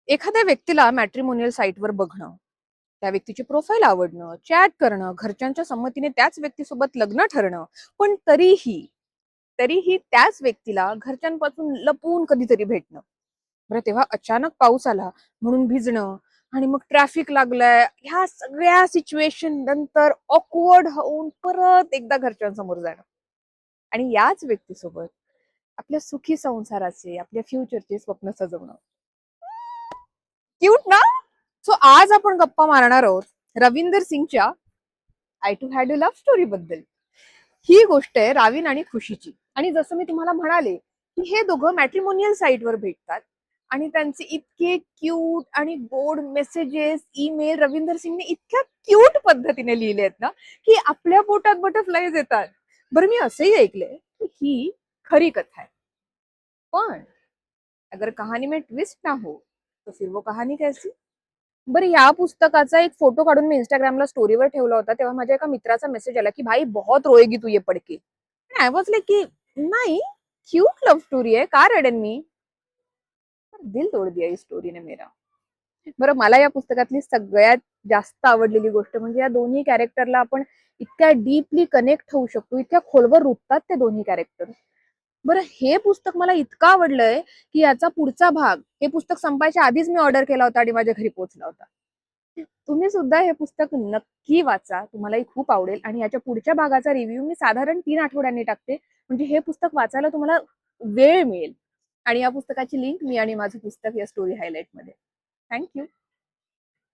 एखाद्या व्यक्तीला मॅट्रिमोनियल साईटवर बघणं, त्या व्यक्तीची प्रोफाईल आवडणं, चॅट करणं, घरच्यांच्या संमतीने त्याच व्यक्तीसोबत लग्न ठरणं, पण तरीही त्याच व्यक्तीला घरच्यांपासून लपून कधीतरी भेटणं. बरं, तेव्हा अचानक पाऊस आला म्हणून भिजणं, आणि मग ट्रॅफिक लागलाय, ह्या सगळ्या सिच्युएशन नंतर ऑकवर्ड होऊन परत एकदा घरच्यांसमोर जाणं आणि याच व्यक्तीसोबत आपल्या सुखी संसाराचे, आपल्या फ्युचरचे स्वप्न सजवणं. क्यूट ना? सो आज आपण गप्पा मारणार आहोत रविंदर सिंगच्या I too had a love story बद्दल. ही गोष्ट आहे रावीन आणि खुशीची. आणि जसं मी तुम्हाला म्हणाले की हे दोघं मॅट्रिमोनियल साईटवर भेटतात आणि त्यांचे इतके क्यूट आणि गोड मेसेजेस, ईमेल रविंदर सिंगने इतक्या क्यूट पद्धतीने लिहिले आहेत ना की आपल्या पोटात बटरफ्लाईज येतात. बरं, मी असंही ऐकलंय की ही खरी कथा आहे, पण अगर कहाणी में ट्विस्ट ना हो तो फिर वो कहानी कैसी. बरं, या पुस्तकाचा एक फोटो काढून मी इंस्टाग्रामला स्टोरीवर ठेवला होता, तेव्हा माझ्या एका मित्राचा मेसेज आला की भाई बहुत रोएगी तू ये पढ़ के. आय वॉज लाईक की नाही, क्यूट लव्ह स्टोरी आहे, का रडेन मी. दिल तोड दिया इस स्टोरीने मेरा. बरं, मला या पुस्तकातली सगळ्यात जास्त आवडलेली गोष्ट म्हणजे या दोन्ही कॅरेक्टरला आपण इतक्या डीपली कनेक्ट होऊ शकतो, इतक्या खोलवर रुततात ते दोन्ही कॅरेक्टर. बरं, हे पुस्तक मला इतकं आवडलंय की याचा पुढचा भाग, हे पुस्तक संपायच्या आधीच मी ऑर्डर केला होता आणि माझ्या घरी पोहोचला होता. तुम्ही सुद्धा हे पुस्तक नक्की वाचा, तुम्हालाही खूप आवडेल. आणि याच्या पुढच्या भागाचा रिव्ह्यू मी साधारण 3 आठवड्यांनी टाकते, म्हणजे हे पुस्तक वाचायला तुम्हाला वेळ मिळेल. आणि या पुस्तकाची लिंक मी आणि माझं पुस्तक या स्टोरी हायलाइट मध्ये. थँक्यू.